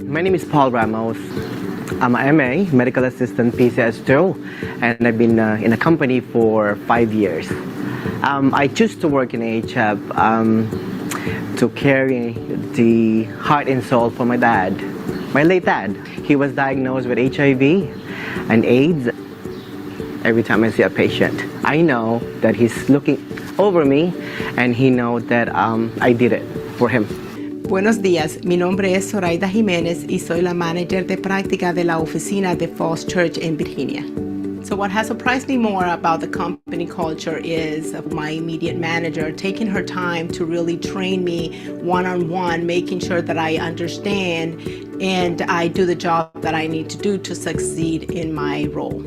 My name is Paul Ramos. I'm a MA, Medical Assistant PCS2, and I've been in a company for 5 years. I choose to work in AHF to carry the heart and soul for my dad, my late dad. He was diagnosed with HIV and AIDS. Every time I see a patient, I know that he's looking over me and he knows that I did it for him. Buenos días, mi nombre es Zoraida Jiménez y soy la manager de práctica de la oficina de Falls Church en Virginia. So what has surprised me more about the company culture is my immediate manager taking her time to really train me one-on-one, making sure that I understand and I do the job that I need to do to succeed in my role.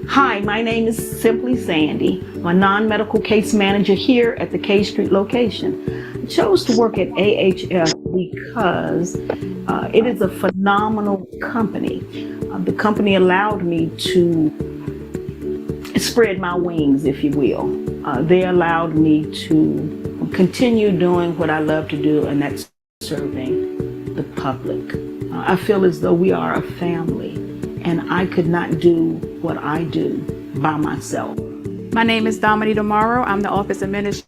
Hi, my name is simply Sandy. I'm a non-medical case manager here at the K Street location. I chose to work at AHF because it is a phenomenal company. The company allowed me to spread my wings, if you will. They allowed me to continue doing what I love to do, and that's serving the public. I feel as though we are a family, and I could not do what I do by myself. My name is Domini Demaro. I'm the office administrator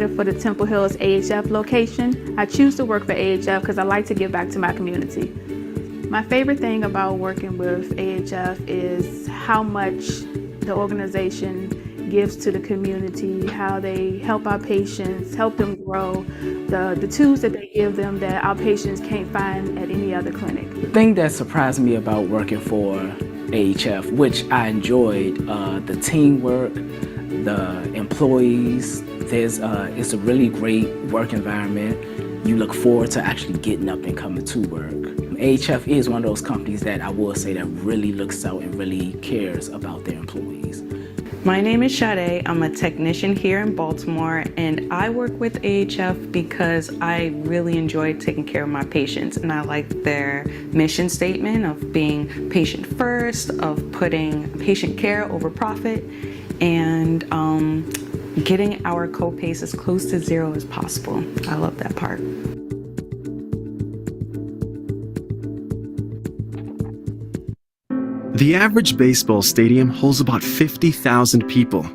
for the Temple Hills AHF location. I choose to work for AHF because I like to give back to my community. My favorite thing about working with AHF is how much the organization gives to the community, how they help our patients, help them grow, the tools that they give them that our patients can't find at any other clinic. The thing that surprised me about working for AHF, which I enjoyed, the teamwork, the employees, it's a really great work environment. You look forward to actually getting up and coming to work. AHF is one of those companies that I will say that really looks out and really cares about their employees. My name is Sade. I'm a technician here in Baltimore, and I work with AHF because I really enjoy taking care of my patients, and I like their mission statement of being patient first, of putting patient care over profit, and getting our co-pays as close to zero as possible. I love that part. The average baseball stadium holds about 50,000 people,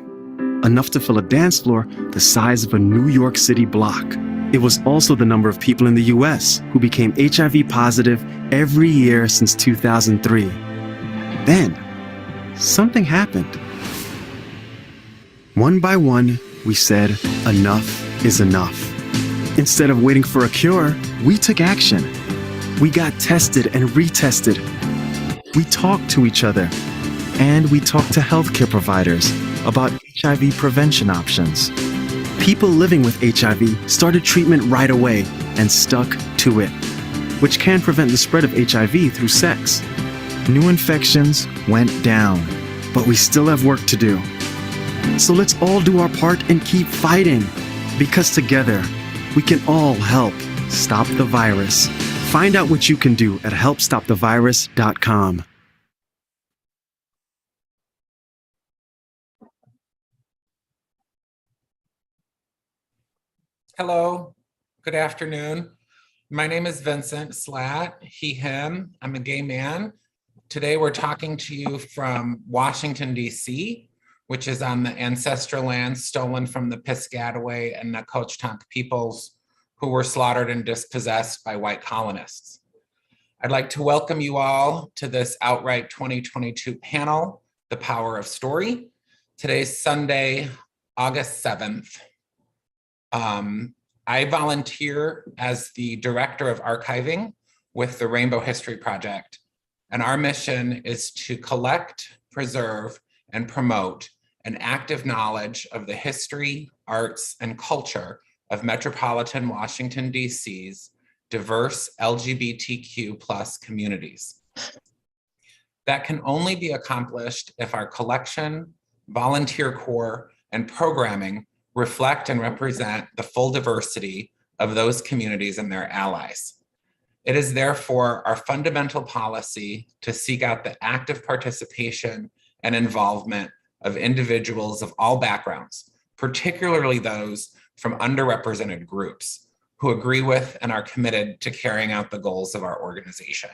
enough to fill a dance floor the size of a New York City block. It was also the number of people in the US who became HIV positive every year since 2003. Then, something happened. One by one, we said, enough is enough. Instead of waiting for a cure, we took action. We got tested and retested. We talked to each other, and we talked to healthcare providers about HIV prevention options. People living with HIV started treatment right away and stuck to it, which can prevent the spread of HIV through sex. New infections went down, but we still have work to do. So let's all do our part and keep fighting, because together we can all help stop the virus. Find out what you can do at helpstopthevirus.com. Hello, good afternoon. My name is Vincent Slatt, he, him. I'm a gay man. Today we're talking to you from Washington, D.C., which is on the ancestral land stolen from the Piscataway and Nacotchtank peoples who were slaughtered and dispossessed by white colonists. I'd like to welcome you all to this OutWrite 2022 panel, The Power of Story. Today's Sunday, August 7th. I volunteer as the Director of Archiving with the Rainbow History Project, and our mission is to collect, preserve, and promote an active knowledge of the history, arts, and culture of metropolitan Washington, D.C.'s diverse LGBTQ+ communities. That can only be accomplished if our collection, volunteer corps, and programming reflect and represent the full diversity of those communities and their allies. It is therefore our fundamental policy to seek out the active participation and involvement of individuals of all backgrounds, particularly those from underrepresented groups, who agree with and are committed to carrying out the goals of our organization.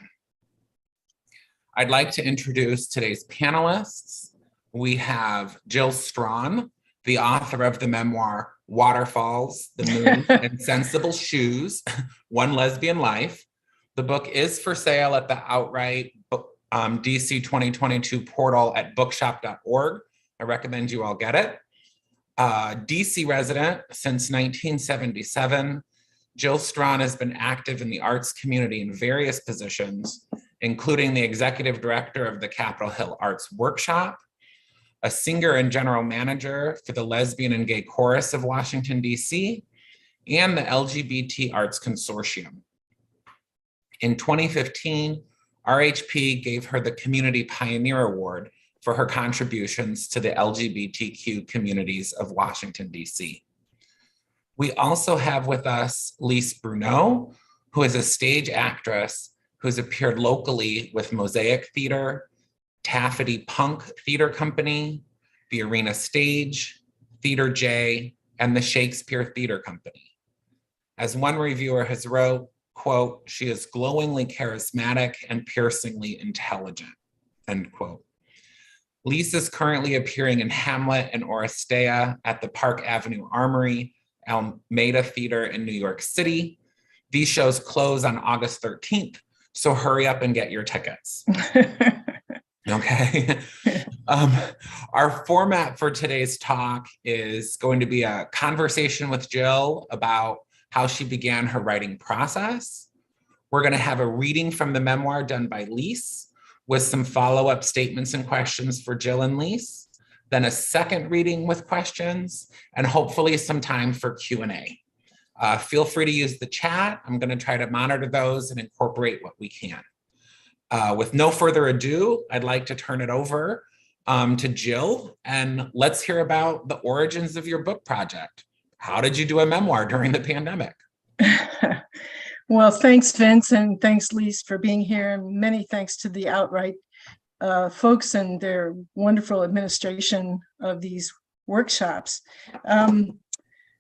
I'd like to introduce today's panelists. We have Jill Strachan, the author of the memoir, Waterfalls, The Moon and Sensible Shoes, One Lesbian Life. The book is for sale at the OutWrite DC 2022 portal at bookshop.org. I recommend you all get it. DC resident since 1977, Jill Strachan has been active in the arts community in various positions, including the executive director of the Capitol Hill Arts Workshop, a singer and general manager for the Lesbian and Gay Chorus of Washington, D.C., and the LGBT Arts Consortium. In 2015, RHP gave her the Community Pioneer Award for her contributions to the LGBTQ communities of Washington, D.C. We also have with us Lise Bruneau, who is a stage actress who's appeared locally with Mosaic Theater, Taffety Punk Theater Company, the Arena Stage, Theater J, and the Shakespeare Theater Company. As one reviewer has wrote, quote, "She is glowingly charismatic and piercingly intelligent," end quote. Lise is currently appearing in Hamlet and Oresteia at the Park Avenue Armory, Almeida Theater in New York City. These shows close on August 13th, so hurry up and get your tickets. Okay. Our format for today's talk is going to be a conversation with Jill about how she began her writing process. We're going to have a reading from the memoir done by Lise with some follow-up statements and questions for Jill and Lise, then a second reading with questions, and hopefully some time for Q&A. Feel free to use the chat. I'm going to try to monitor those and incorporate what we can. With no further ado, I'd like to turn it over to Jill, and let's hear about the origins of your book project. How did you do a memoir during the pandemic? Well, thanks, Vince, and thanks, Lise, for being here. And many thanks to the OutWrite folks and their wonderful administration of these workshops.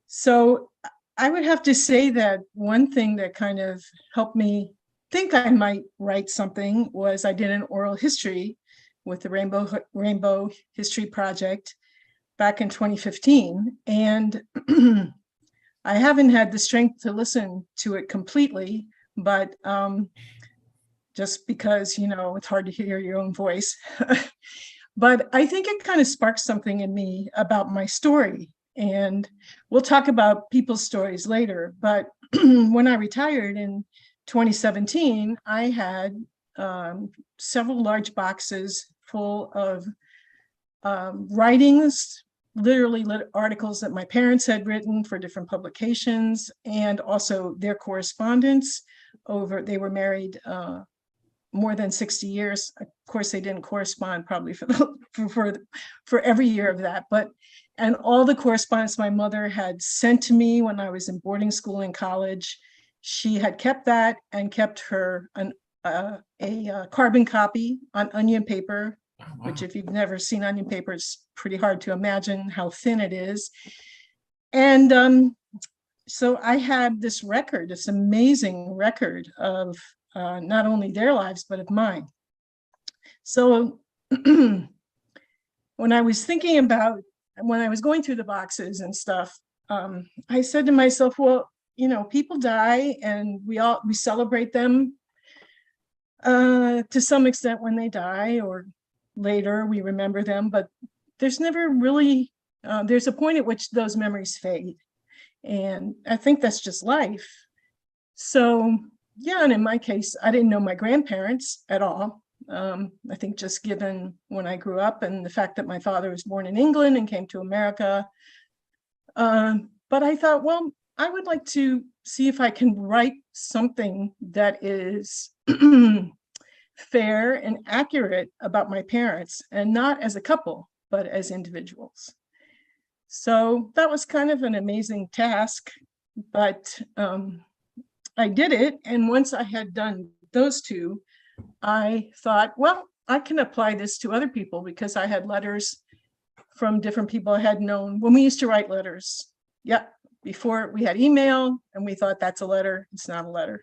So I would have to say that one thing that kind of helped me think I might write something was I did an oral history with the Rainbow History Project back in 2015. And I haven't had the strength to listen to it completely, but just because, you know, it's hard to hear your own voice. But I think it kind of sparked something in me about my story. And we'll talk about people's stories later. But when I retired in 2017, I had several large boxes full of writings, literally articles that my parents had written for different publications, and also their correspondence they were married more than 60 years. Of course, they didn't correspond probably for every year of that, and all the correspondence my mother had sent to me when I was in boarding school in college, she had kept that and kept her a carbon copy on onion paper, which if you've never seen onion paper, it's pretty hard to imagine how thin it is. And so I had this record, this amazing record of not only their lives, but of mine. So when I was thinking about, when I was going through the boxes and stuff, I said to myself, well, you know, people die and we celebrate them to some extent when they die, or later we remember them, but there's never really, there's a point at which those memories fade. And I think that's just life. So yeah, and in my case, I didn't know my grandparents at all. I think just given when I grew up and the fact that my father was born in England and came to America. But I thought, well, I would like to see if I can write something that is fair and accurate about my parents, and not as a couple, but as individuals. So that was kind of an amazing task, but I did it. And once I had done those two, I thought, well, I can apply this to other people, because I had letters from different people I had known when we used to write letters. Yeah, before we had email, and we thought that's a letter. It's not a letter.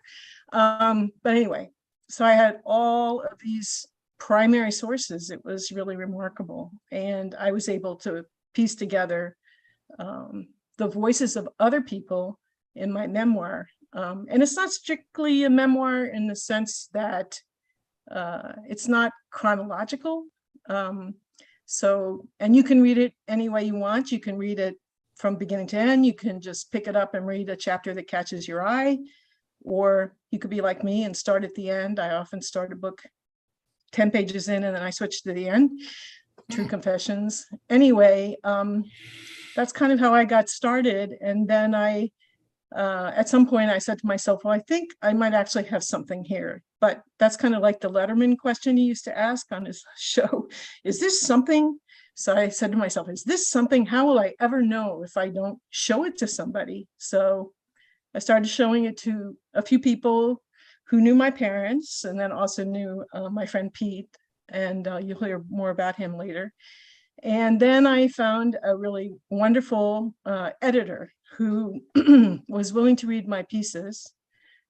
But anyway, so I had all of these primary sources. It was really remarkable. And I was able to piece together the voices of other people in my memoir. And it's not strictly a memoir in the sense that it's not chronological. And you can read it any way you want. You can read it from beginning to end. You can just pick it up and read a chapter that catches your eye, or you could be like me and start at the end. I often start a book 10 pages in and then I switch to the end. True confessions. Anyway, that's kind of how I got started. And then at some point I said to myself, well, I think I might actually have something here. But that's kind of like the Letterman question he used to ask on his show. Is this something? So I said to myself, is this something? How will I ever know if I don't show it to somebody? So I started showing it to a few people who knew my parents, and then also knew my friend Pete, and you'll hear more about him later. And then I found a really wonderful editor who was willing to read my pieces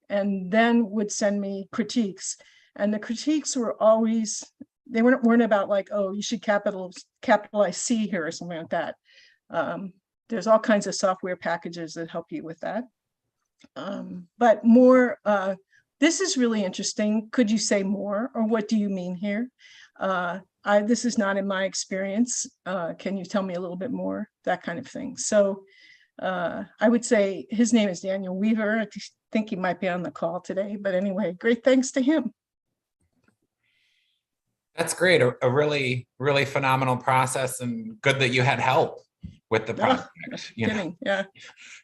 and then would send me critiques. And the critiques were always, they weren't about like, oh, you should capitalize C here or something like that. There's all kinds of software packages that help you with that. But more, this is really interesting. Could you say more, or what do you mean here? This is not in my experience. Can you tell me a little bit more? That kind of thing. So I would say his name is Daniel Weaver. I think he might be on the call today, but anyway, great thanks to him. That's great. A really, really phenomenal process, and good that you had help with the project. Yeah.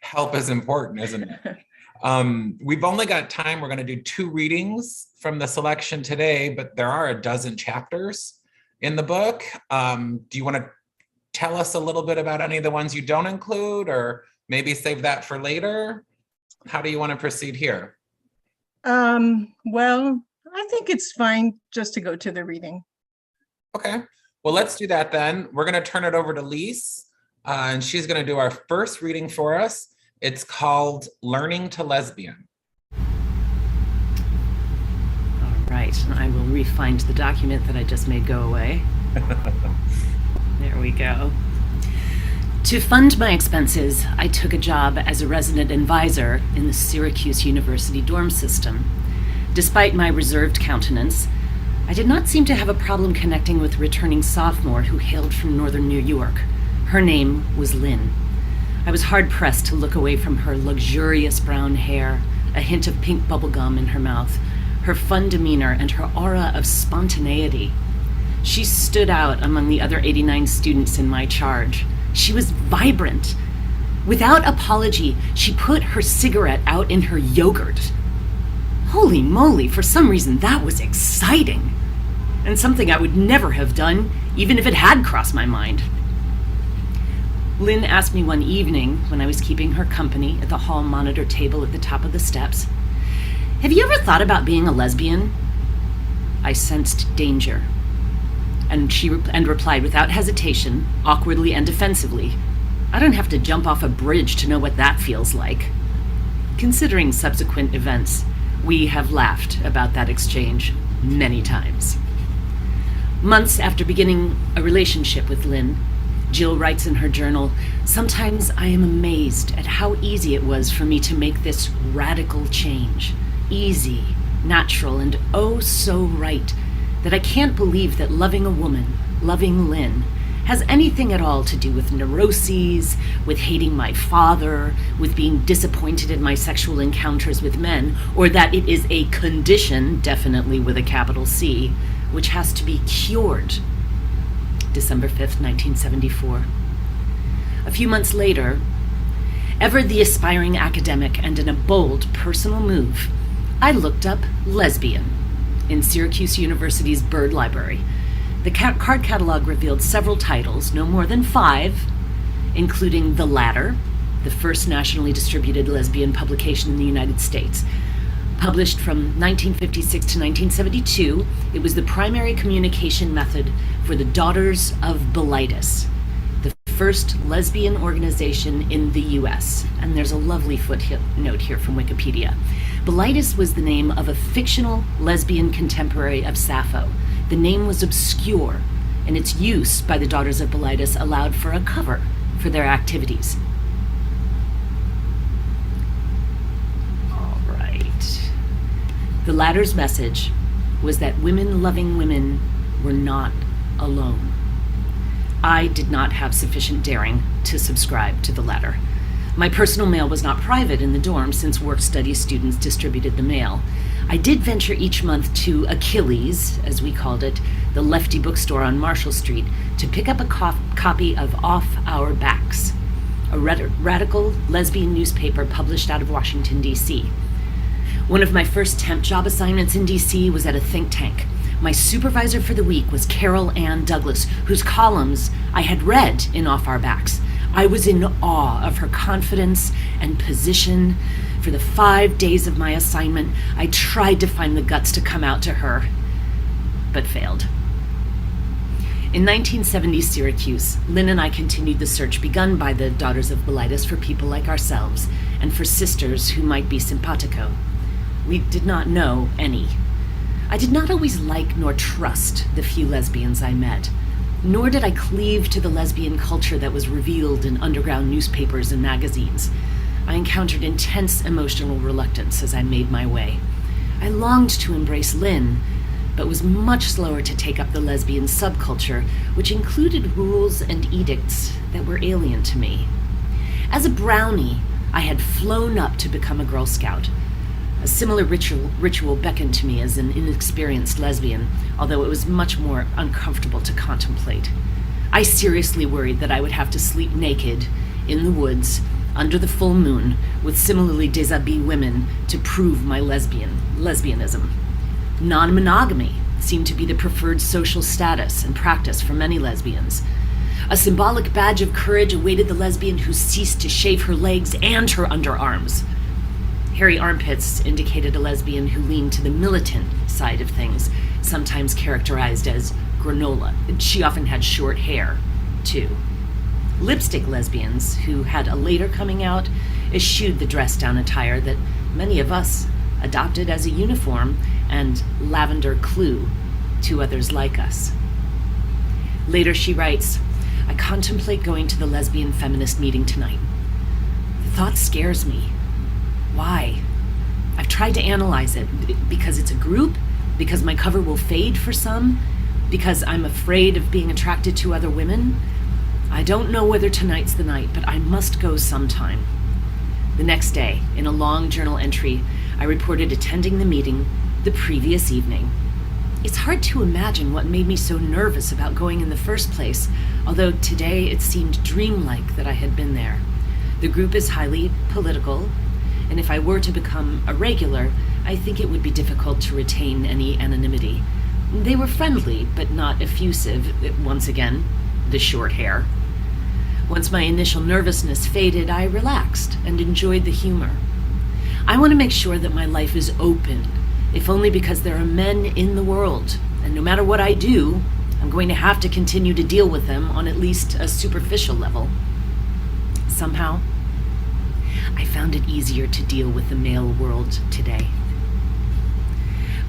Help is important, isn't it? We've only got time. We're going to do 2 readings from the selection today, but there are a dozen chapters in the book. Do you want to tell us a little bit about any of the ones you don't include, or maybe save that for later? How do you want to proceed here? Well, I think it's fine just to go to the reading. Okay, well, let's do that then. We're going to turn it over to Lise, and she's going to do our first reading for us. It's called Learning to Lesbian. All right, and I will re-find the document that I just made go away. There we go. To fund my expenses, I took a job as a resident advisor in the Syracuse University dorm system. Despite my reserved countenance, I did not seem to have a problem connecting with a returning sophomore who hailed from northern New York. Her name was Lynn. I was hard-pressed to look away from her luxurious brown hair, a hint of pink bubblegum in her mouth, her fun demeanor, and her aura of spontaneity. She stood out among the other 89 students in my charge. She was vibrant. Without apology, she put her cigarette out in her yogurt. Holy moly, for some reason that was exciting, and something I would never have done, even if it had crossed my mind. Lynn asked me one evening, when I was keeping her company at the hall monitor table at the top of the steps, "Have you ever thought about being a lesbian?" I sensed danger, and she replied without hesitation, awkwardly and defensively, "I don't have to jump off a bridge to know what that feels like." Considering subsequent events, we have laughed about that exchange many times. Months after beginning a relationship with Lynn, Jill writes in her journal, "Sometimes I am amazed at how easy it was for me to make this radical change. Easy, natural, and oh so right, that I can't believe that loving a woman, loving Lynn, has anything at all to do with neuroses, with hating my father, with being disappointed in my sexual encounters with men, or that it is a condition, definitely with a capital C, which has to be cured." December 5th, 1974. A few months later, ever the aspiring academic and in a bold personal move, I looked up Lesbian in Syracuse University's Byrd Library. The card catalog revealed several titles, no more than 5, including The Ladder, the first nationally distributed lesbian publication in the United States. Published from 1956 to 1972, it was the primary communication method for the Daughters of Bilitis, the first lesbian organization in the US. And there's a lovely footnote here from Wikipedia. Bilitis was the name of a fictional lesbian contemporary of Sappho. The name was obscure, and its use by the Daughters of Bilitis allowed for a cover for their activities. All right. The latter's message was that women loving women were not alone. I did not have sufficient daring to subscribe to the latter. My personal mail was not private in the dorm since work-study students distributed the mail. I did venture each month to Achilles, as we called it, the lefty bookstore on Marshall Street, to pick up a copy of Off Our Backs, a radical lesbian newspaper published out of Washington, D.C. One of my first temp job assignments in D.C. was at a think tank. My supervisor for the week was Carol Ann Douglas, whose columns I had read in Off Our Backs. I was in awe of her confidence and position. For the 5 days of my assignment, I tried to find the guts to come out to her, but failed. In 1970 Syracuse, Lynn and I continued the search begun by the Daughters of Bilitis for people like ourselves and for sisters who might be simpatico. We did not know any. I did not always like nor trust the few lesbians I met, nor did I cleave to the lesbian culture that was revealed in underground newspapers and magazines. I encountered intense emotional reluctance as I made my way. I longed to embrace Lynn, but was much slower to take up the lesbian subculture, which included rules and edicts that were alien to me. As a brownie, I had flown up to become a Girl Scout. A similar ritual beckoned to me as an inexperienced lesbian, although it was much more uncomfortable to contemplate. I seriously worried that I would have to sleep naked in the woods under the full moon with similarly déshabilled women to prove my lesbianism. Non-monogamy seemed to be the preferred social status and practice for many lesbians. A symbolic badge of courage awaited the lesbian who ceased to shave her legs and her underarms. Hairy armpits indicated a lesbian who leaned to the militant side of things, sometimes characterized as granola. She often had short hair, too. Lipstick lesbians, who had a later coming out, eschewed the dress-down attire that many of us adopted as a uniform and lavender clue to others like us. Later she writes, I contemplate going to the lesbian feminist meeting tonight. The thought scares me. Why? I've tried to analyze it. Because it's a group? Because my cover will fade for some? Because I'm afraid of being attracted to other women? I don't know whether tonight's the night, but I must go sometime. The next day, in a long journal entry, I reported attending the meeting the previous evening. It's hard to imagine what made me so nervous about going in the first place, although today it seemed dreamlike that I had been there. The group is highly political, and if I were to become a regular, I think it would be difficult to retain any anonymity. They were friendly, but not effusive. Once again, the short hair. Once my initial nervousness faded, I relaxed and enjoyed the humor. I want to make sure that my life is open, if only because there are men in the world, and no matter what I do, I'm going to have to continue to deal with them on at least a superficial level. Somehow, I found it easier to deal with the male world today.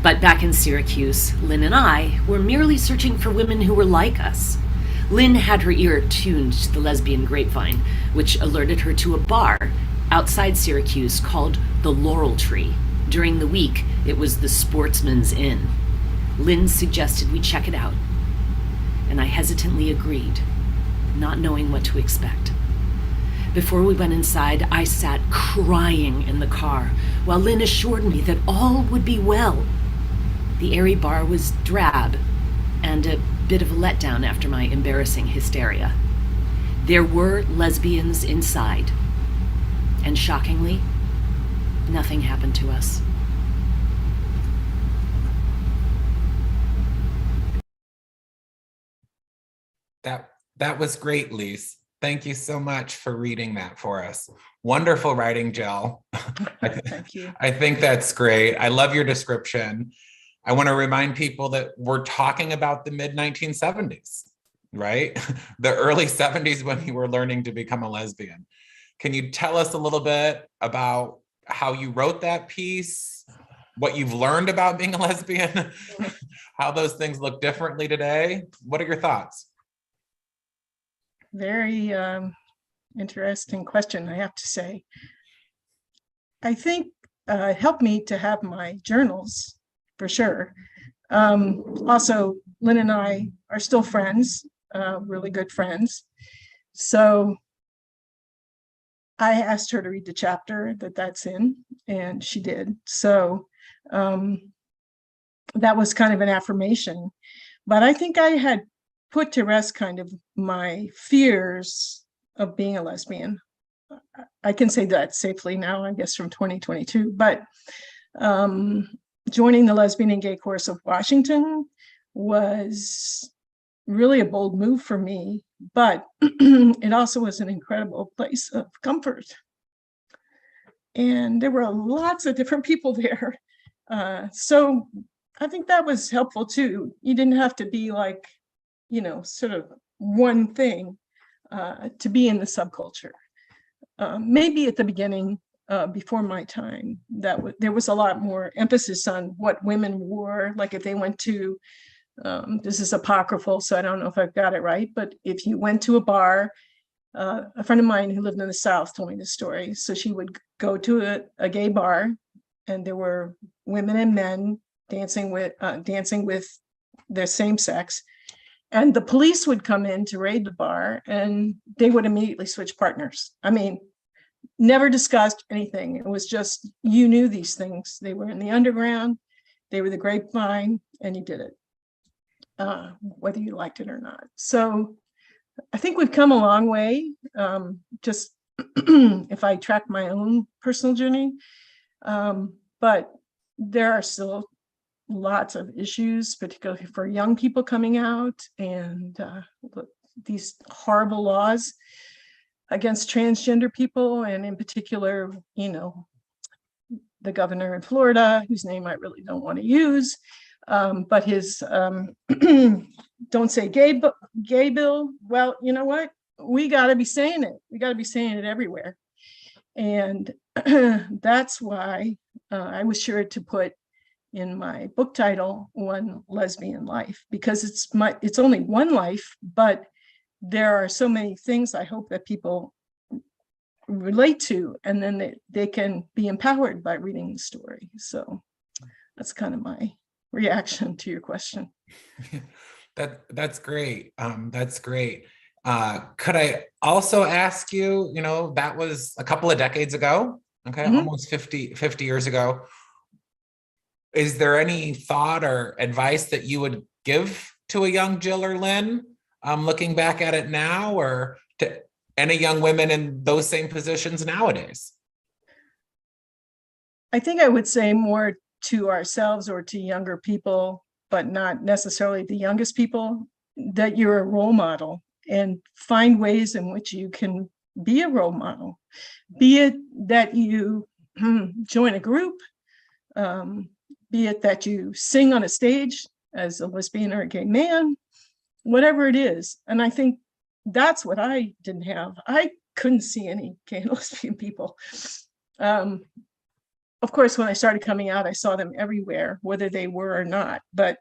But back in Syracuse, Lynn and I were merely searching for women who were like us. Lynn had her ear tuned to the lesbian grapevine, which alerted her to a bar outside Syracuse called the Laurel Tree. During the week, it was the Sportsman's Inn. Lynn suggested we check it out, and I hesitantly agreed, not knowing what to expect. Before we went inside, I sat crying in the car, while Lynn assured me that all would be well. The airy bar was drab, and a bit of a letdown after my embarrassing hysteria. There were lesbians inside, and shockingly, nothing happened to us. That was great, Lise. Thank you so much for reading that for us. Wonderful writing, Jill. Thank you. I think that's great. I love your description. I want to remind people that we're talking about the mid-1970s. right? The early 70s when you were learning to become a lesbian. Can you tell us a little bit about how you wrote that piece, what you've learned about being a lesbian, how those things look differently today? What are your thoughts? Very interesting question, I have to say. I think it helped me to have my journals, for sure. Also, Lynn and I are still friends, really good friends. So I asked her to read the chapter that's in, and she did. So that was kind of an affirmation. But I think I had put to rest kind of my fears of being a lesbian. I can say that safely now, I guess, from 2022. But joining the Lesbian and Gay Chorus of Washington was really a bold move for me, but it also was an incredible place of comfort. And there were lots of different people there. So I think that was helpful too. You didn't have to be like, sort of one thing to be in the subculture. Maybe at the beginning, before my time, there was a lot more emphasis on what women wore. Like if they went to, this is apocryphal, so I don't know if I've got it right, but if you went to a bar, a friend of mine who lived in the South told me this story. So she would go to a gay bar, and there were women and men dancing with their same sex. And the police would come in to raid the bar, and they would immediately switch partners. I mean, never discussed anything. It was just, you knew these things. They were in the underground, they were the grapevine, and you did it, whether you liked it or not. So I think we've come a long way, just if I track my own personal journey. But there are still lots of issues, particularly for young people coming out, and these horrible laws against transgender people, and in particular, the governor in Florida, whose name I really don't want to use, but his don't say gay bill. Well, you know what? We got to be saying it. We got to be saying it everywhere. And that's why I was sure to put in my book title, One Lesbian Life, because it's only one life, but there are so many things I hope that people relate to, and then they can be empowered by reading the story. So that's kind of my reaction to your question. That's great. That's great. Could I also ask you, that was a couple of decades ago, okay, almost 50 years ago. Is there any thought or advice that you would give to a young Jill or Lynn, looking back at it now, or to any young women in those same positions nowadays? I think I would say more to ourselves or to younger people, but not necessarily the youngest people, that you're a role model, and find ways in which you can be a role model. Be it that you join a group, be it that you sing on a stage as a lesbian or a gay man, whatever it is. And I think that's what I didn't have. I couldn't see any gay and lesbian people. Of course, when I started coming out, I saw them everywhere, whether they were or not. But,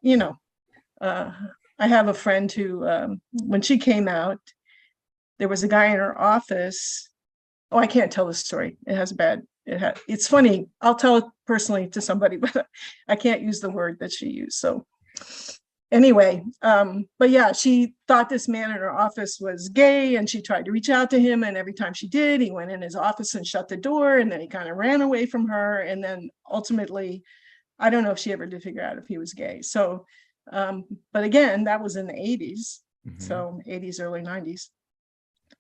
I have a friend who, when she came out, there was a guy in her office. Oh, I can't tell this story. It's funny. I'll tell it personally to somebody, but I can't use the word that she used. So anyway, but yeah, she thought this man in her office was gay, and she tried to reach out to him. And every time she did, he went in his office and shut the door, and then he kind of ran away from her. And then ultimately, I don't know if she ever did figure out if he was gay. So, but again, that was in the 80s. So 80s, early 90s.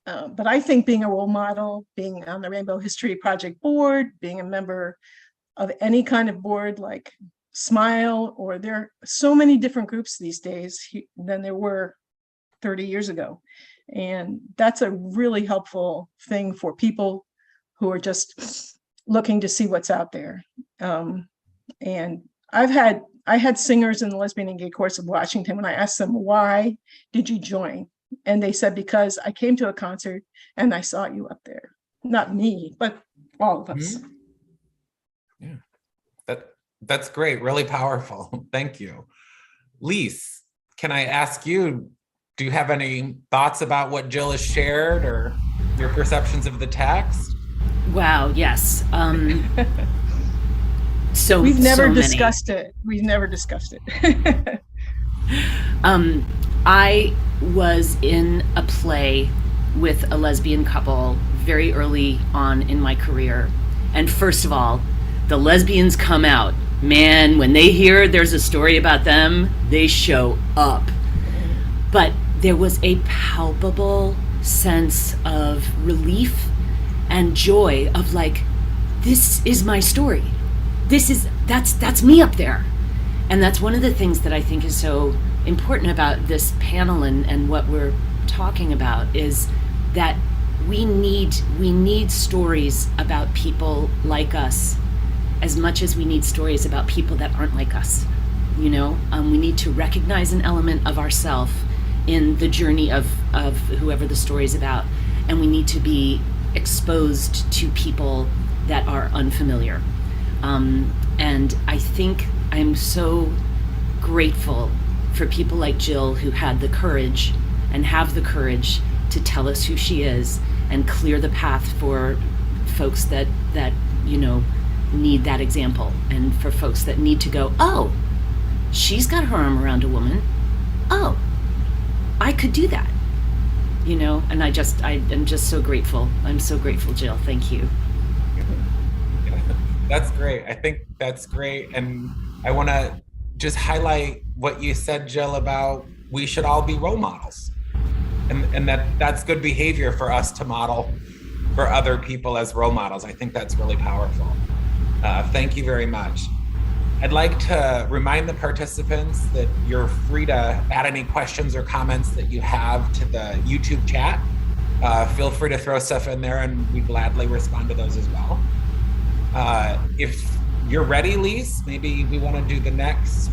But I think being a role model, being on the Rainbow History Project board, being a member of any kind of board like SMILE, or there are so many different groups these days than there were 30 years ago. And that's a really helpful thing for people who are just looking to see what's out there. And I had singers in the Lesbian and Gay Chorus of Washington, when I asked them, why did you join? And they said, because I came to a concert and I saw you up there. Not me, but all of us. Yeah, that's great. Really powerful. Thank you. Lise, can I ask you, do you have any thoughts about what Jill has shared or your perceptions of the text? Wow, yes. We've never so discussed it. We've never discussed it. I was in a play with a lesbian couple very early on in my career. And first of all, the lesbians come out. Man, when they hear there's a story about them, they show up. But there was a palpable sense of relief and joy of like, this is my story. That's me up there. And that's one of the things that I think is so important about this panel and what we're talking about is that we need stories about people like us as much as we need stories about people that aren't like us. We need to recognize an element of ourself in the journey of whoever the story is about, and we need to be exposed to people that are unfamiliar. And I think I'm so grateful for people like Jill who had the courage and have the courage to tell us who she is and clear the path for folks that need that example, and for folks that need to go, oh, she's got her arm around a woman. Oh, I could do that. And I am just so grateful. I'm so grateful, Jill. Thank you. That's great. I think that's great. And I want to just highlight what you said, Jill, about we should all be role models. And that's good behavior for us to model for other people as role models. I think that's really powerful. Thank you very much. I'd like to remind the participants that you're free to add any questions or comments that you have to the YouTube chat. Feel free to throw stuff in there and we gladly respond to those as well. If you're ready, Lise, maybe we want to do the next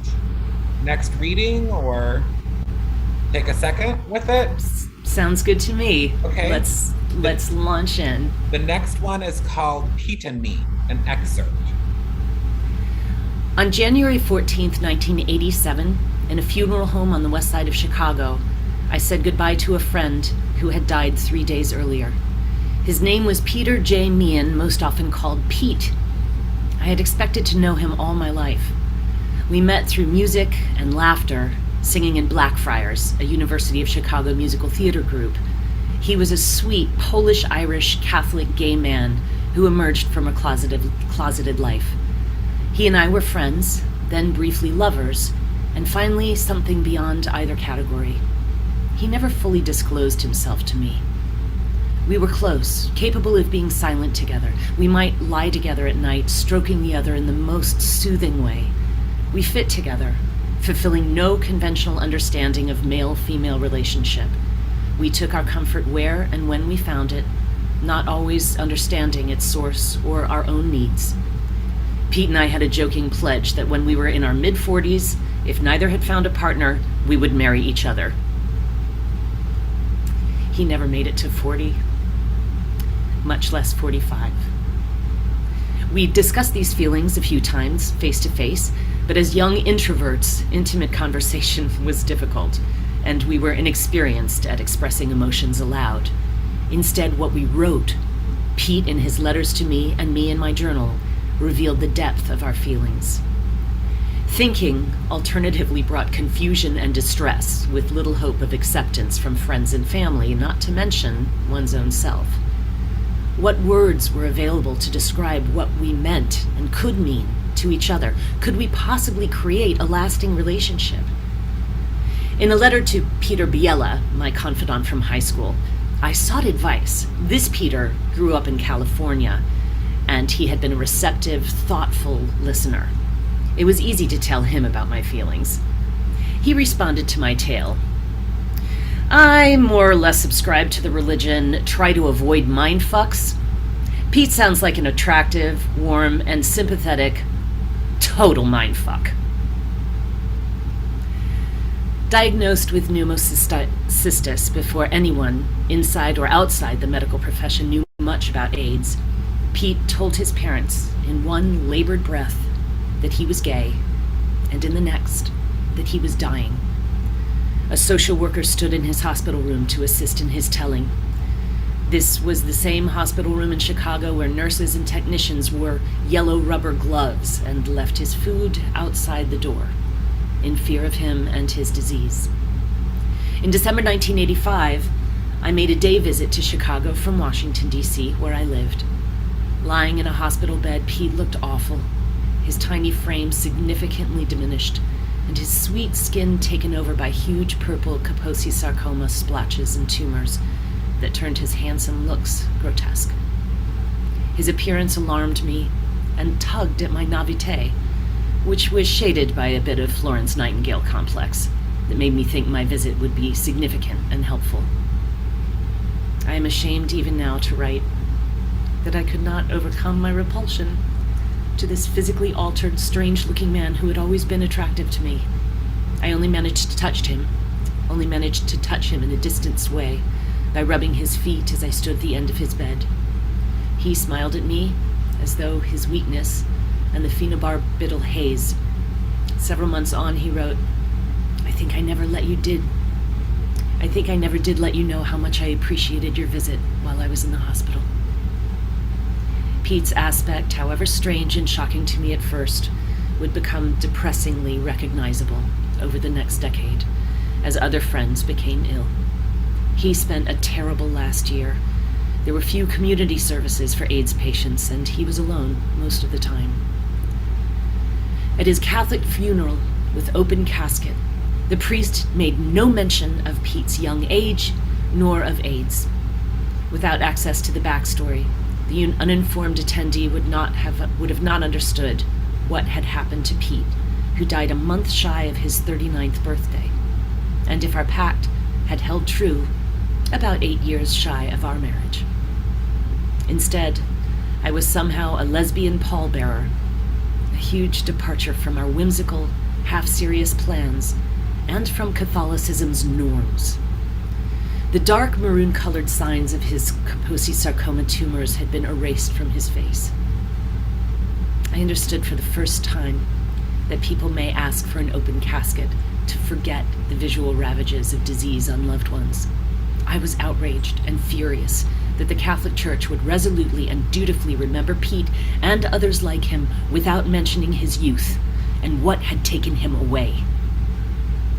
reading or take a second with it. Sounds good to me. Okay. Let's launch in. The next one is called Pete and Me, an excerpt. On January 14th, 1987, in a funeral home on the west side of Chicago, I said goodbye to a friend who had died 3 days earlier. His name was Peter J. Meehan, most often called Pete. I had expected to know him all my life. We met through music and laughter, singing in Blackfriars, a University of Chicago musical theater group. He was a sweet Polish-Irish Catholic gay man who emerged from a closeted life. He and I were friends, then briefly lovers, and finally something beyond either category. He never fully disclosed himself to me. We were close, capable of being silent together. We might lie together at night, stroking the other in the most soothing way. We fit together, fulfilling no conventional understanding of male-female relationship. We took our comfort where and when we found it, not always understanding its source or our own needs. Pete and I had a joking pledge that when we were in our mid-40s, if neither had found a partner, we would marry each other. He never made it to 40, much less 45. We discussed these feelings a few times, face to face, but as young introverts, intimate conversation was difficult, and we were inexperienced at expressing emotions aloud. Instead, what we wrote, Pete in his letters to me and me in my journal, revealed the depth of our feelings. Thinking alternatively brought confusion and distress, with little hope of acceptance from friends and family, not to mention one's own self. What words were available to describe what we meant and could mean to each other? Could we possibly create a lasting relationship? In a letter to Peter Biela, my confidant from high school, I sought advice. This Peter grew up in California, and he had been a receptive, thoughtful listener. It was easy to tell him about my feelings. He responded to my tale. I more or less subscribe to the religion, try to avoid mindfucks. Pete sounds like an attractive, warm, and sympathetic total mindfuck. Diagnosed with pneumocystis before anyone, inside or outside the medical profession, knew much about AIDS, Pete told his parents in one labored breath that he was gay, and in the next that he was dying. A social worker stood in his hospital room to assist in his telling. This was the same hospital room in Chicago where nurses and technicians wore yellow rubber gloves and left his food outside the door, in fear of him and his disease. In December 1985, I made a day visit to Chicago from Washington, D.C., where I lived. Lying in a hospital bed, Pete looked awful, his tiny frame significantly diminished, and his sweet skin taken over by huge purple Kaposi sarcoma splotches and tumors that turned his handsome looks grotesque. His appearance alarmed me and tugged at my naivete, which was shaded by a bit of Florence Nightingale complex that made me think my visit would be significant and helpful. I am ashamed even now to write that I could not overcome my repulsion to this physically altered, strange-looking man who had always been attractive to me. I only managed to touch him in a distant way by rubbing his feet as I stood at the end of his bed. He smiled at me as though his weakness and the phenobarbital haze. Several months on, he wrote, I think I never did let you know how much I appreciated your visit while I was in the hospital. Pete's aspect, however strange and shocking to me at first, would become depressingly recognizable over the next decade as other friends became ill. He spent a terrible last year. There were few community services for AIDS patients, and he was alone most of the time. At his Catholic funeral with open casket, the priest made no mention of Pete's young age nor of AIDS. Without access to the backstory, the uninformed attendee would have not understood what had happened to Pete, who died a month shy of his 39th birthday, and if our pact had held true, about 8 years shy of our marriage. Instead, I was somehow a lesbian pallbearer, a huge departure from our whimsical, half-serious plans and from Catholicism's norms. The dark maroon-colored signs of his Kaposi sarcoma tumors had been erased from his face. I understood for the first time that people may ask for an open casket to forget the visual ravages of disease on loved ones. I was outraged and furious that the Catholic Church would resolutely and dutifully remember Pete and others like him without mentioning his youth and what had taken him away.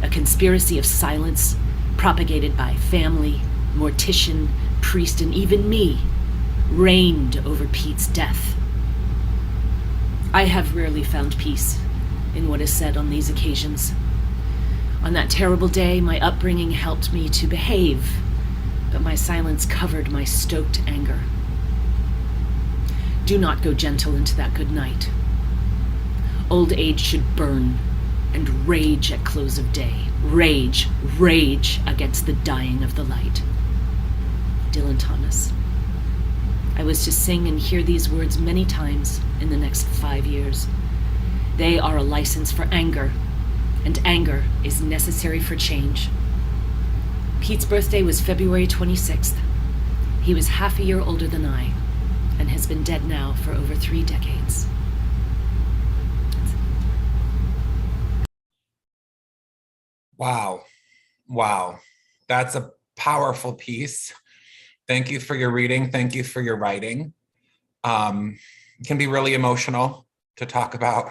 A conspiracy of silence propagated by family, mortician, priest, and even me reigned over Pete's death. I have rarely found peace in what is said on these occasions. On that terrible day, my upbringing helped me to behave, but my silence covered my stoked anger. Do not go gentle into that good night. Old age should burn and rage at close of day. Rage, rage against the dying of the light. Dylan Thomas. I was to sing and hear these words many times in the next 5 years. They are a license for anger, and anger is necessary for change. Pete's birthday was February 26th. He was half a year older than I, and has been dead now for over 3 decades. Wow. Wow. That's a powerful piece. Thank you for your reading. Thank you for your writing. It can be really emotional to talk about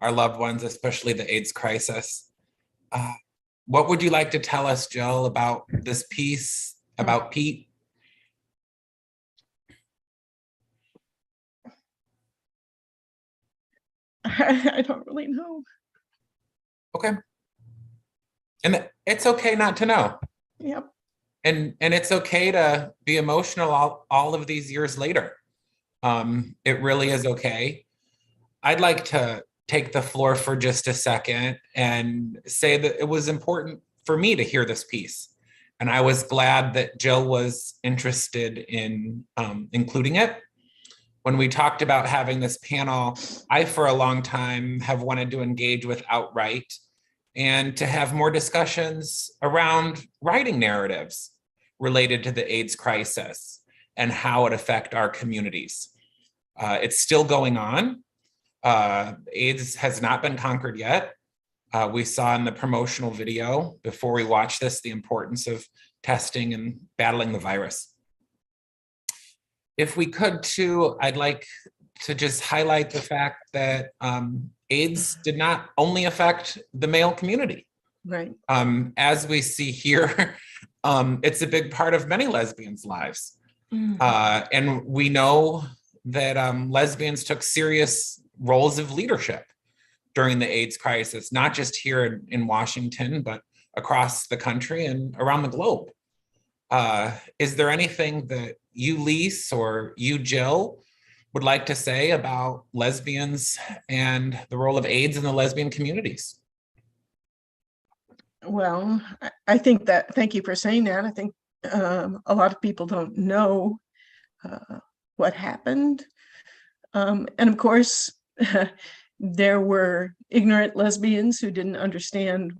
our loved ones, especially the AIDS crisis. What would you like to tell us, Jill, about this piece, about Pete? I don't really know. Okay. And it's okay not to know. Yep. And it's okay to be emotional all of these years later. It really is okay. I'd like to take the floor for just a second and say that it was important for me to hear this piece. And I was glad that Jill was interested in including it. When we talked about having this panel, I, for a long time, have wanted to engage with OutWrite and to have more discussions around writing narratives related to the AIDS crisis and how it affects our communities. It's still going on. AIDS has not been conquered yet. We saw in the promotional video before we watched this the importance of testing and battling the virus. If we could too, I'd like to just highlight the fact that AIDS did not only affect the male community. Right. As we see here, it's a big part of many lesbians' lives. And we know that lesbians took serious roles of leadership during the AIDS crisis, not just here in Washington, but across the country and around the globe. Is there anything that you, Lise, or you, Jill, would like to say about lesbians and the role of AIDS in the lesbian communities? Well, I think that, thank you for saying that. I think a lot of people don't know what happened. And of course, there were ignorant lesbians who didn't understand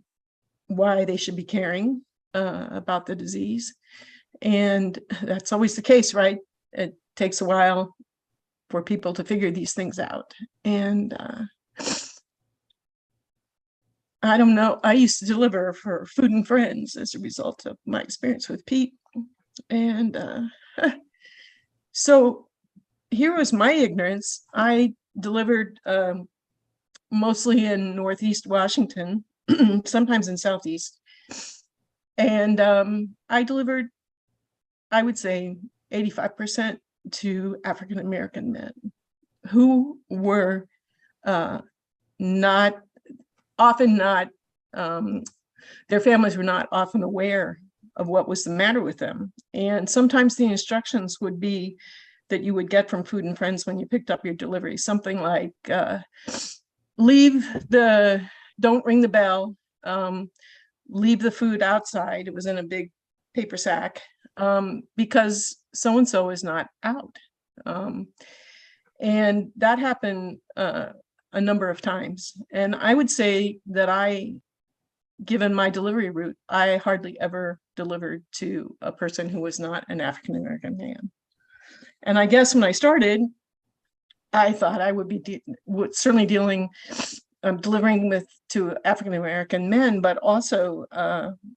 why they should be caring about the disease. And that's always the case, right? It takes a while for people to figure these things out. And I don't know, I used to deliver for Food and Friends as a result of my experience with Pete. And so here was my ignorance. I delivered mostly in Northeast Washington, sometimes in Southeast. And I delivered, I would say 85% to African-American men who were not, their families were not often aware of what was the matter with them. And sometimes the instructions would be that you would get from Food and Friends when you picked up your delivery, something like, don't ring the bell, leave the food outside. It was in a big paper sack, because so-and-so is not out. And that happened a number of times. And I would say that given my delivery route, I hardly ever delivered to a person who was not an African-American man. And I guess when I started, I thought I would be certainly delivering to African-American men, but also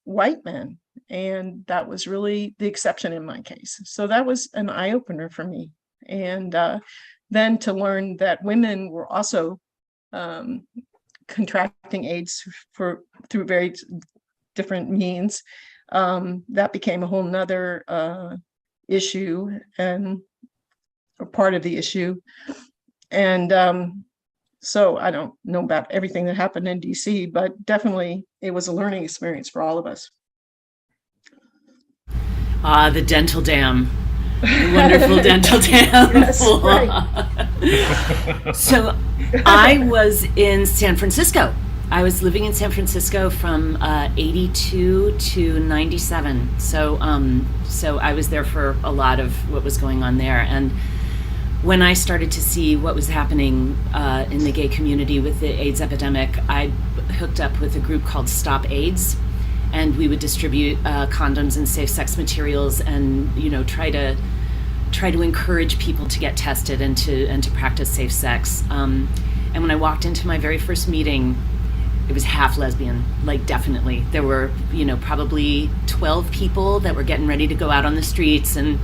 white men. And that was really the exception in my case. So that was an eye-opener for me. And then to learn that women were also contracting AIDS through very different means, that became a whole nother issue or part of the issue. And so I don't know about everything that happened in DC, but definitely it was a learning experience for all of us. The dental dam. The wonderful dental dam. Yes, right. So I was in San Francisco. I was living in San Francisco from 82 to 97. So I was there for a lot of what was going on there. And when I started to see what was happening in the gay community with the AIDS epidemic, I hooked up with a group called Stop AIDS, and we would distribute condoms and safe sex materials, and try to encourage people to get tested and to practice safe sex. And when I walked into my very first meeting, it was half lesbian, like definitely. There were probably 12 people that were getting ready to go out on the streets and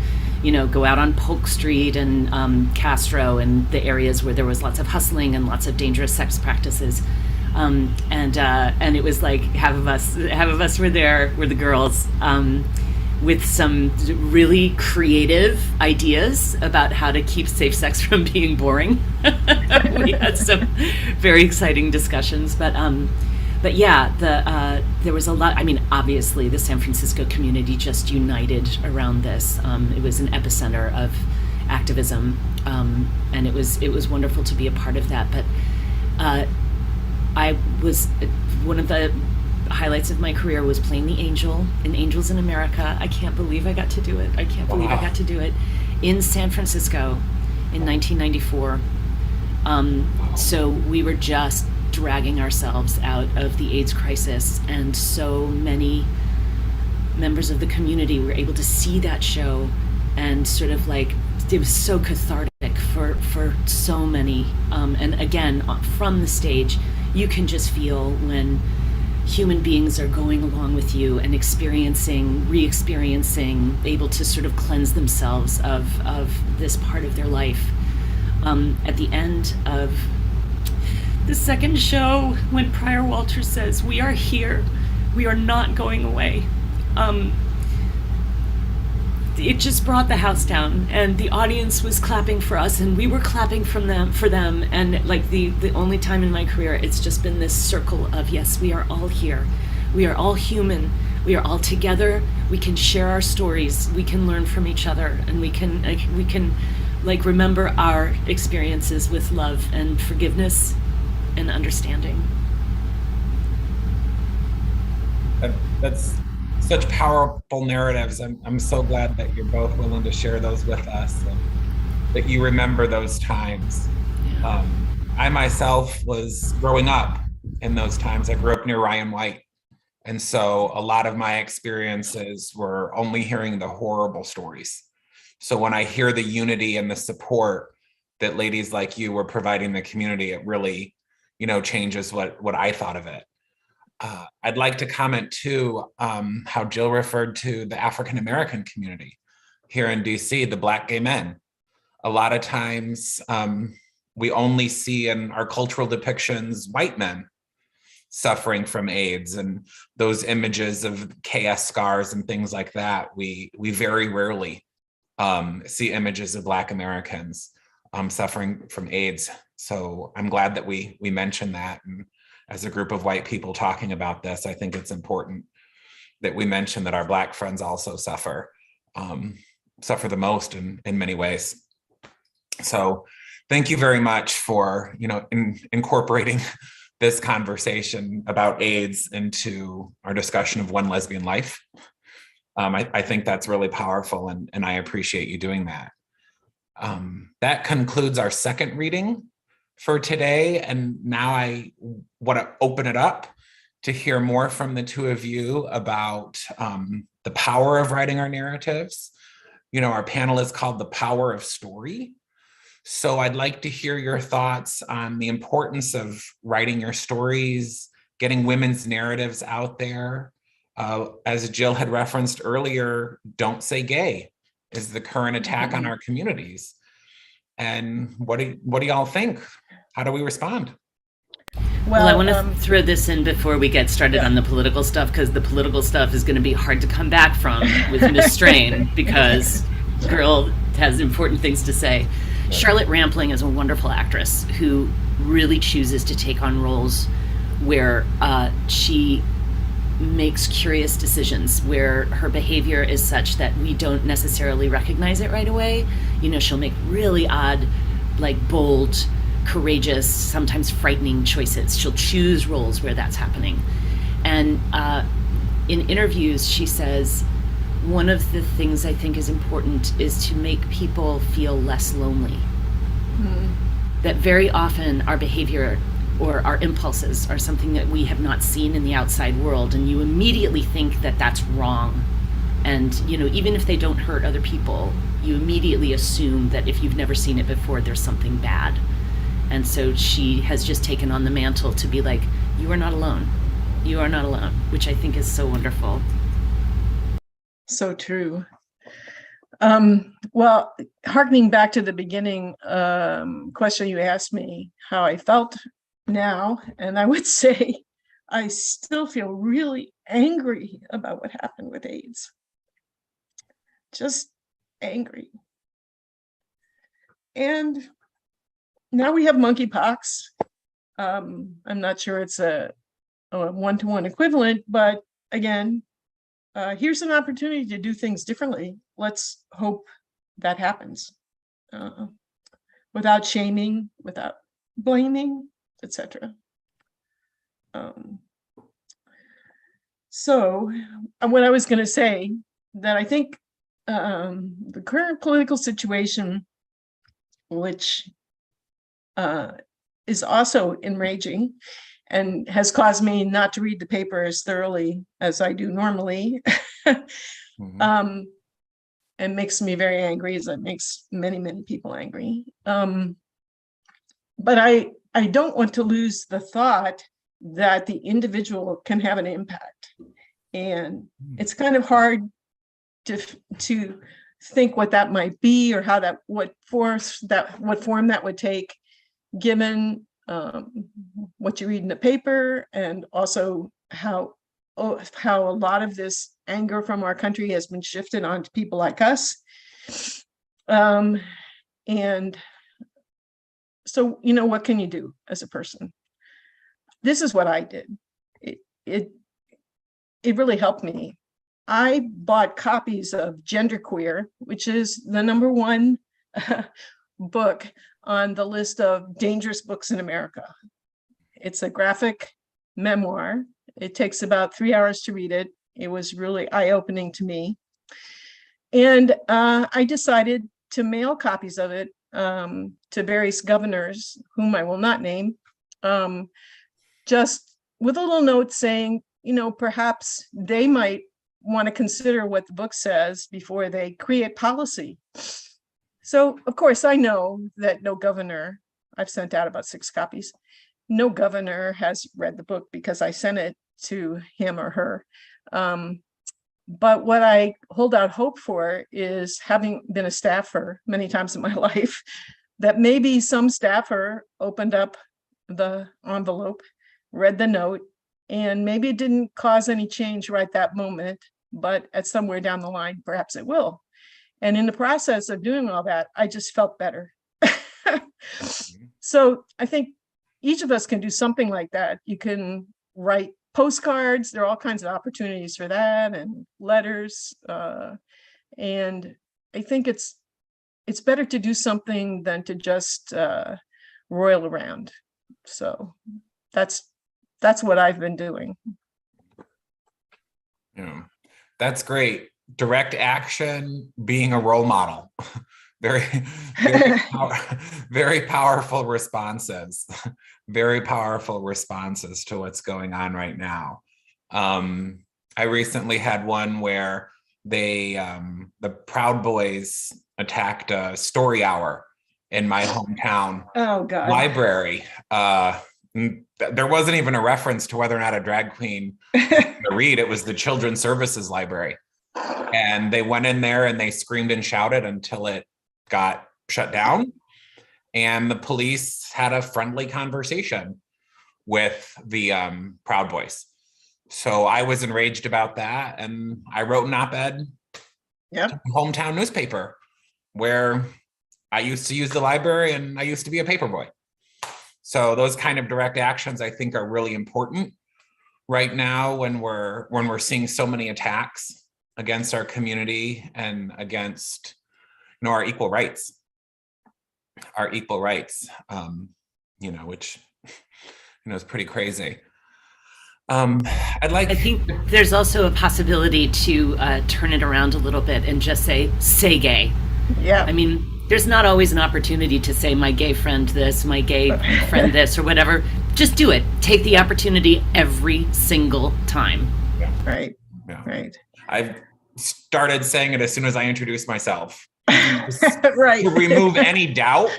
go out on Polk Street and Castro and the areas where there was lots of hustling and lots of dangerous sex practices. And it was like half of us were there, were the girls, with some really creative ideas about how to keep safe sex from being boring. We had some very exciting discussions, but yeah, there was a lot. I mean, obviously, the San Francisco community just united around this. It was an epicenter of activism, and it was wonderful to be a part of that. But I was one of the highlights of my career was playing the angel in Angels in America. I can't believe I got to do it. I can't believe I got to do it in San Francisco in 1994. So we were just dragging ourselves out of the AIDS crisis, and so many members of the community were able to see that show, and sort of like it was so cathartic for so many. And again, from the stage, you can just feel when human beings are going along with you and experiencing, re-experiencing, able to sort of cleanse themselves of this part of their life. At the end of the second show, when Prior Walters says, "We are here, we are not going away," it just brought the house down, and the audience was clapping for us, and we were clapping for them, and like the only time in my career, it's just been this circle of, yes, we are all here, we are all human, we are all together, we can share our stories, we can learn from each other, and we can remember our experiences with love and forgiveness and understanding. That's such powerful narratives. I'm so glad that you're both willing to share those with us, and that you remember those times. Yeah. I myself was growing up in those times. I grew up near Ryan White. And so a lot of my experiences were only hearing the horrible stories. So when I hear the unity and the support that ladies like you were providing the community, it really, changes what I thought of it. I'd like to comment too, how Jill referred to the African-American community here in DC, the Black gay men. A lot of times we only see in our cultural depictions white men suffering from AIDS, and those images of KS scars and things like that. We very rarely see images of Black Americans suffering from AIDS. So I'm glad that we mentioned that. And as a group of white people talking about this, I think it's important that we mention that our Black friends also suffer the most in many ways. So thank you very much for incorporating this conversation about AIDS into our discussion of One Lesbian Life. I think that's really powerful, and I appreciate you doing that. That concludes our second reading for today, and now I want to open it up to hear more from the two of you about the power of writing our narratives. Our panel is called The Power of Story. So I'd like to hear your thoughts on the importance of writing your stories, getting women's narratives out there. As Jill had referenced earlier, Don't Say Gay is the current attack on our communities. And what do y'all think? How do we respond? Well, I want to throw this in before we get started on the political stuff, because the political stuff is going to be hard to come back from with Miss Strain, because girl has important things to say. Charlotte Rampling is a wonderful actress who really chooses to take on roles where she makes curious decisions, where her behavior is such that we don't necessarily recognize it right away. She'll make really odd, bold, courageous, sometimes frightening choices. She'll choose roles where that's happening. And in interviews, she says, one of the things I think is important is to make people feel less lonely. That very often our behavior or our impulses are something that we have not seen in the outside world, and you immediately think that that's wrong. And even if they don't hurt other people, you immediately assume that if you've never seen it before, there's something bad. And so she has just taken on the mantle to be like, you are not alone. You are not alone, which I think is so wonderful. So true. Well, harkening back to the beginning question you asked me, how I felt now, and I would say I still feel really angry about what happened with AIDS. Just angry. And now we have monkeypox. I'm not sure it's a one-to-one equivalent, but again, here's an opportunity to do things differently. Let's hope that happens without shaming, without blaming, etc. So what I was going to say, that I think the current political situation, which is also enraging and has caused me not to read the paper as thoroughly as I do normally. And makes me very angry, as it makes many, many people angry. But I don't want to lose the thought that the individual can have an impact. And it's kind of hard to think what that might be, or how what form that would take, given what you read in the paper, and also how a lot of this anger from our country has been shifted onto people like us. And so, what can you do as a person? This is what I did. It really helped me. I bought copies of Genderqueer, which is the #1 book on the list of dangerous books in America. It's a graphic memoir. It takes about 3 hours to read it. It was really eye-opening to me. And I decided to mail copies of it to various governors, whom I will not name, just with a little note saying, perhaps they might want to consider what the book says before they create policy. So, of course, I know that no governor, I've sent out about 6 copies, no governor has read the book because I sent it to him or her. But what I hold out hope for is, having been a staffer many times in my life, that maybe some staffer opened up the envelope, read the note, and maybe it didn't cause any change right that moment, but at somewhere down the line, perhaps it will. And in the process of doing all that, I just felt better. So I think each of us can do something like that. You can write postcards. There are all kinds of opportunities for that, and letters. And I think it's better to do something than to just roil around. So that's what I've been doing. Yeah, that's great. Direct action, being a role model. Very, very powerful responses. Very powerful responses to what's going on right now. I recently had one where the Proud Boys attacked a story hour in my hometown library. There wasn't even a reference to whether or not a drag queen to read. It was the Children's Services Library. And they went in there and they screamed and shouted until it got shut down. And the police had a friendly conversation with the Proud Boys. So I was enraged about that. And I wrote an op-ed to the hometown newspaper, where I used to use the library and I used to be a paper boy. So those kind of direct actions, I think, are really important right now when we're seeing so many attacks against our community and against our equal rights, which is pretty crazy. I think there's also a possibility to turn it around a little bit and just say gay. Yeah. I mean, there's not always an opportunity to say my gay friend this, my gay friend this, or whatever. Just do it. Take the opportunity every single time. Yeah. Right. Yeah. Right. I've started saying it as soon as I introduce myself. Right. To remove any doubt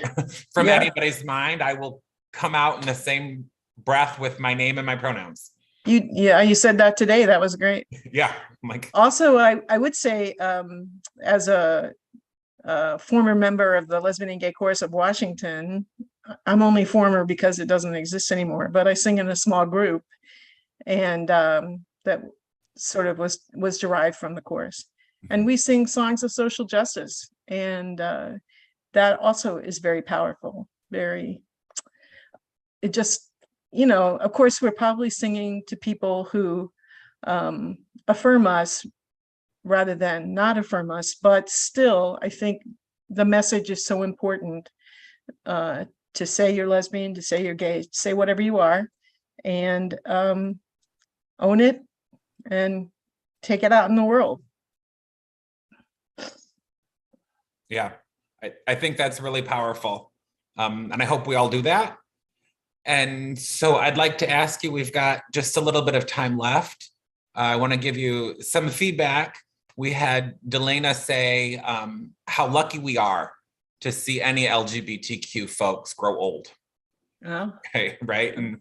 from anybody's mind, I will come out in the same breath with my name and my pronouns. You said that today. That was great. Yeah. Also, I would say, as a former member of the Lesbian and Gay Chorus of Washington, I'm only former because it doesn't exist anymore, but I sing in a small group, and that sort of was derived from the chorus. And we sing songs of social justice, and that also is very powerful. Of course, we're probably singing to people who affirm us rather than not affirm us, but still, I think the message is so important, to say you're lesbian, to say you're gay, to say whatever you are, and own it and take it out in the world. Yeah, I think that's really powerful. And I hope we all do that. And so I'd like to ask you, we've got just a little bit of time left. I want to give you some feedback. We had Delana say how lucky we are to see any LGBTQ folks grow old. Oh, Okay, right? And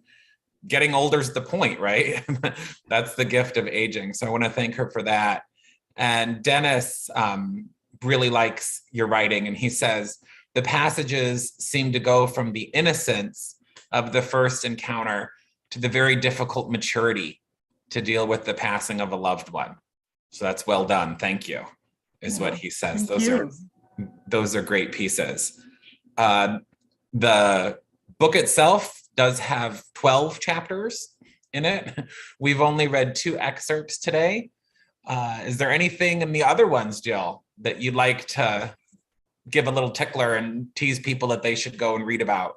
getting older is the point, right? That's the gift of aging. So I want to thank her for that. And Dennis really likes your writing. And he says, the passages seem to go from the innocence of the first encounter to the very difficult maturity to deal with the passing of a loved one. So that's well done. Thank you, is what he says. Those are great pieces. The book itself does have 12 chapters in it. We've only read 2 excerpts today. Is there anything in the other ones, Jill, that you'd like to give a little tickler and tease people that they should go and read about?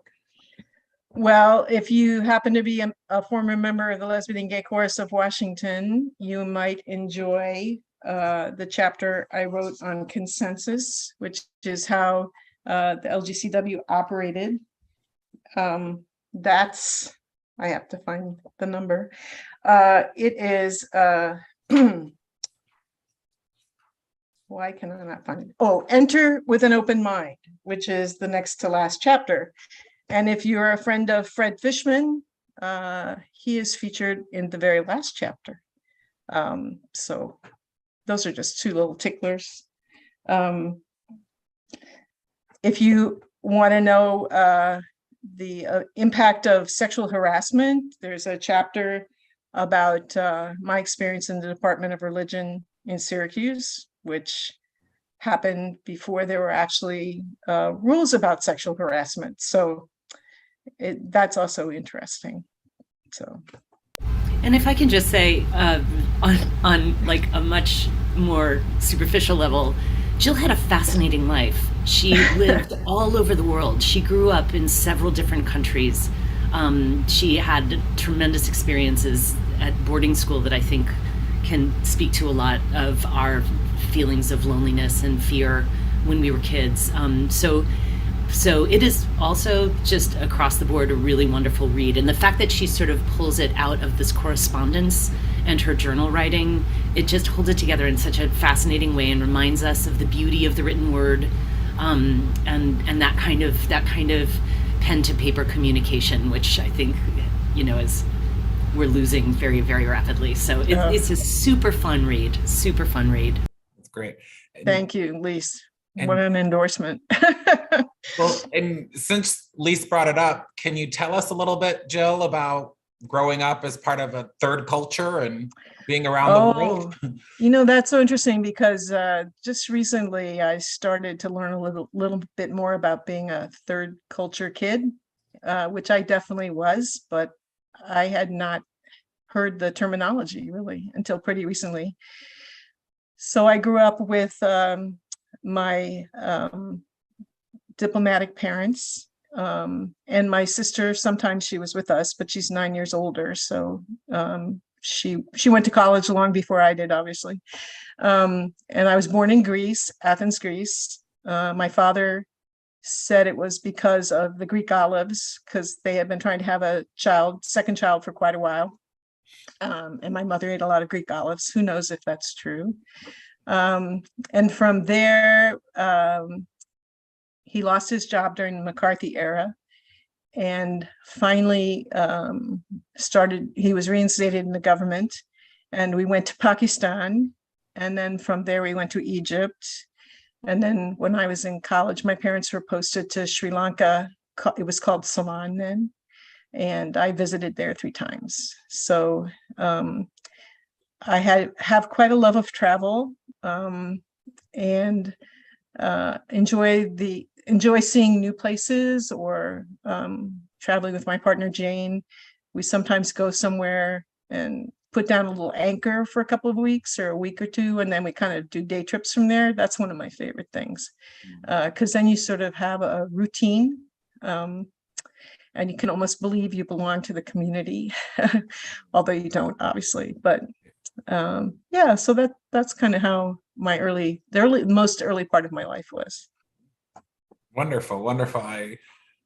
well, if you happen to be a former member of the Lesbian and Gay Chorus of Washington, you might enjoy the chapter I wrote on consensus, which is how the LGCW operated. That's, I have to find the number. It is, why can I not find it? Oh, Enter with an Open Mind, which is the next to last chapter. And if you're a friend of Fred Fishman, he is featured in the very last chapter. So those are just 2 little ticklers. If you want to know the impact of sexual harassment, there's a chapter about my experience in the Department of Religion in Syracuse, which happened before there were actually rules about sexual harassment. So that's also interesting. So, And if I can just say, on like a much more superficial level, Jill had a fascinating life. She lived all over the world. She grew up in several different countries. She had tremendous experiences at boarding school that I think can speak to a lot of our feelings of loneliness and fear when we were kids. So it is also just across the board a really wonderful read. And the fact that she sort of pulls it out of this correspondence and her journal writing, it just holds it together in such a fascinating way and reminds us of the beauty of the written word, and that kind of pen to paper communication, which I think, is we're losing very, very rapidly. So it's a super fun read. That's great. thank you, Lise. What an endorsement. Well, and since Lise brought it up, can you tell us a little bit, Jill, about growing up as part of a third culture and being around the world? That's so interesting because just recently I started to learn a little bit more about being a third culture kid, which I definitely was, but I had not heard the terminology really until pretty recently. So I grew up with my diplomatic parents, and my sister. Sometimes she was with us, but she's 9 years older, so she went to college long before I did, obviously. And I was born in Greece, Athens, Greece. My father said it was because of the Greek olives, because they had been trying to have a second child for quite a while. And my mother ate a lot of Greek olives. Who knows if that's true? And from there, he lost his job during the McCarthy era, and finally he was reinstated in the government, and we went to Pakistan, and then from there we went to Egypt. And then when I was in college, my parents were posted to Sri Lanka. It was called Ceylon then, and I visited there 3 times. So I have quite a love of travel, and enjoy seeing new places, or traveling with my partner Jane. We sometimes go somewhere and put down a little anchor for a couple of weeks or a week or 2, and then we kind of do day trips from there. That's one of my favorite things, because then you sort of have a routine, and you can almost believe you belong to the community, although you don't, obviously. But so that's kind of how the most early part of my life was. Wonderful.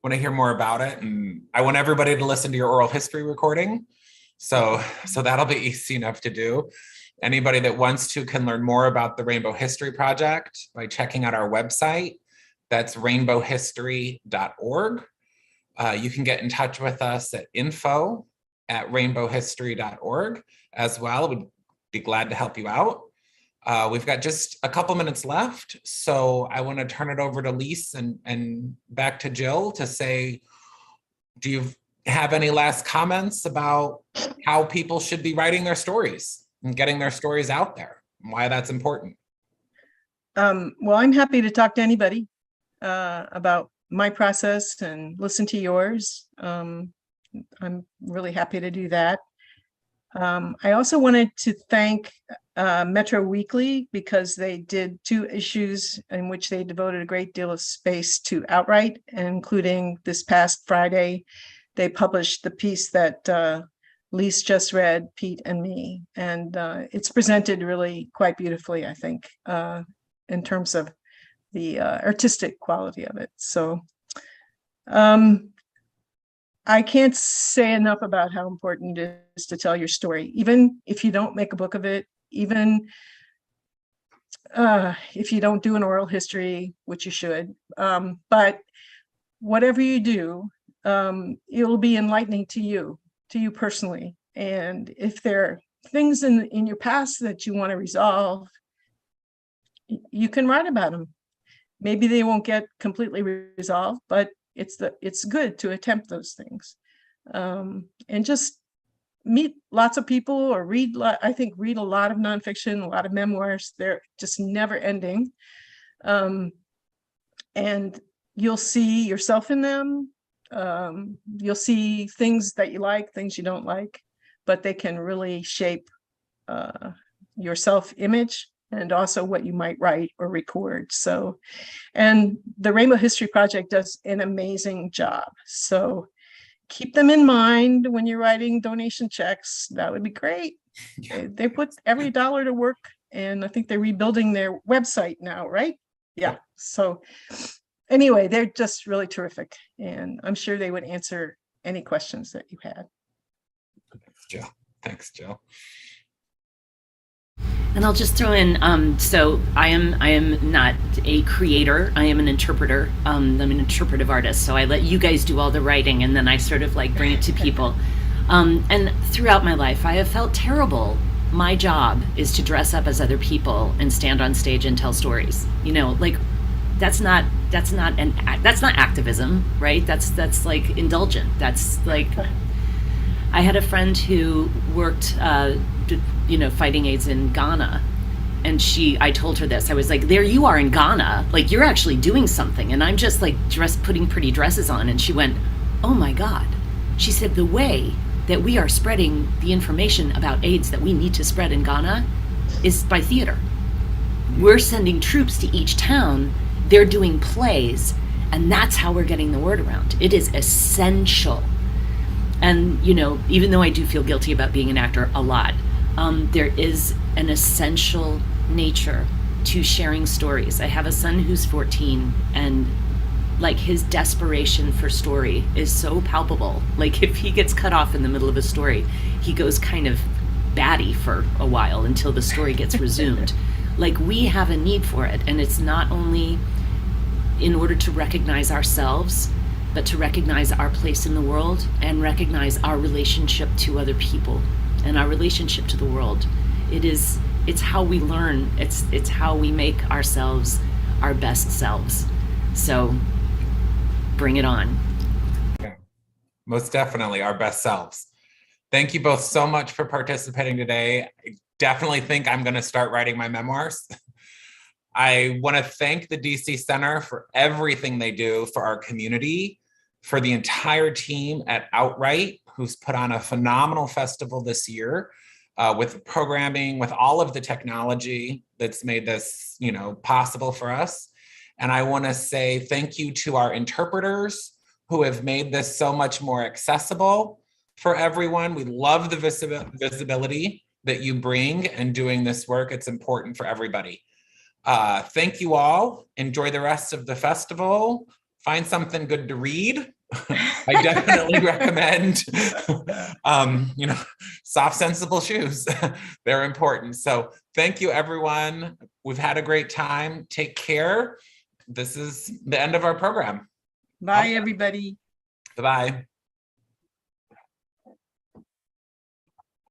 want to hear more about it. And I want everybody to listen to your oral history recording. So that'll be easy enough to do. Anybody that wants to can learn more about the Rainbow History Project by checking out our website. That's rainbowhistory.org. You can get in touch with us at info@rainbowhistory.org as well. We'd be glad to help you out. We've got just a couple minutes left, so I want to turn it over to Lise and back to Jill to say, do you have any last comments about how people should be writing their stories and getting their stories out there and why that's important? Well, I'm happy to talk to anybody about my process and listen to yours. I'm really happy to do that. I also wanted to thank Metro Weekly, because they did 2 issues in which they devoted a great deal of space to OutWrite, including this past Friday. They published the piece that Lise just read, Pete and me, and it's presented really quite beautifully, I think, in terms of the artistic quality of it. So I can't say enough about how important it is to tell your story, even if you don't make a book of it, even if you don't do an oral history, which you should. But whatever you do, it'll be enlightening to you personally. And if there are things in your past that you want to resolve, you can write about them. Maybe they won't get completely resolved, but it's good to attempt those things, and just meet lots of people, or read a lot of nonfiction, a lot of memoirs. They're just never ending, and you'll see yourself in them. You'll see things that you like, things you don't like, but they can really shape your self-image and also what you might write or record. So, and the Rainbow History Project does an amazing job. So keep them in mind when you're writing donation checks. That would be great. They put every dollar to work, and I think they're rebuilding their website now, right? Yeah. So anyway, they're just really terrific, and I'm sure they would answer any questions that you had. Thanks, Jill. Thanks, Jill. And I'll just throw in, so I am not a creator, I am an interpreter. I'm an interpretive artist, so I let you guys do all the writing, and then I sort of like bring it to people. And throughout my life, I have felt terrible. My job is to dress up as other people and stand on stage and tell stories. You know, like that's not activism, right? That's like indulgent. That's like, I had a friend who worked, fighting AIDS in Ghana. And I told her this, I was like, there you are in Ghana, like you're actually doing something. And I'm just like putting pretty dresses on. And she went, oh my God. She said, the way that we are spreading the information about AIDS that we need to spread in Ghana is by theater. We're sending troops to each town, they're doing plays, and that's how we're getting the word around. It is essential. And, even though I do feel guilty about being an actor a lot, there is an essential nature to sharing stories. I have a son who's 14, and like his desperation for story is so palpable. Like if he gets cut off in the middle of a story, he goes kind of batty for a while until the story gets resumed. Like we have a need for it, and it's not only in order to recognize ourselves, but to recognize our place in the world and recognize our relationship to other people and our relationship to the world. It's how we learn. It's how we make ourselves our best selves. So bring it on. Yeah, most definitely our best selves. Thank you both so much for participating today. I definitely think I'm going to start writing my memoirs. I want to thank the DC Center for everything they do for our community, for the entire team at OutWrite, who's put on a phenomenal festival this year with programming, with all of the technology that's made this, possible for us. And I want to say thank you to our interpreters who have made this so much more accessible for everyone. We love the visibility that you bring in doing this work. It's important for everybody. Thank you all. Enjoy the rest of the festival. find something good to read. I definitely recommend, soft, sensible shoes. They're important. So thank you, everyone. We've had a great time. Take care. This is the end of our program. Bye, everybody. Bye-bye.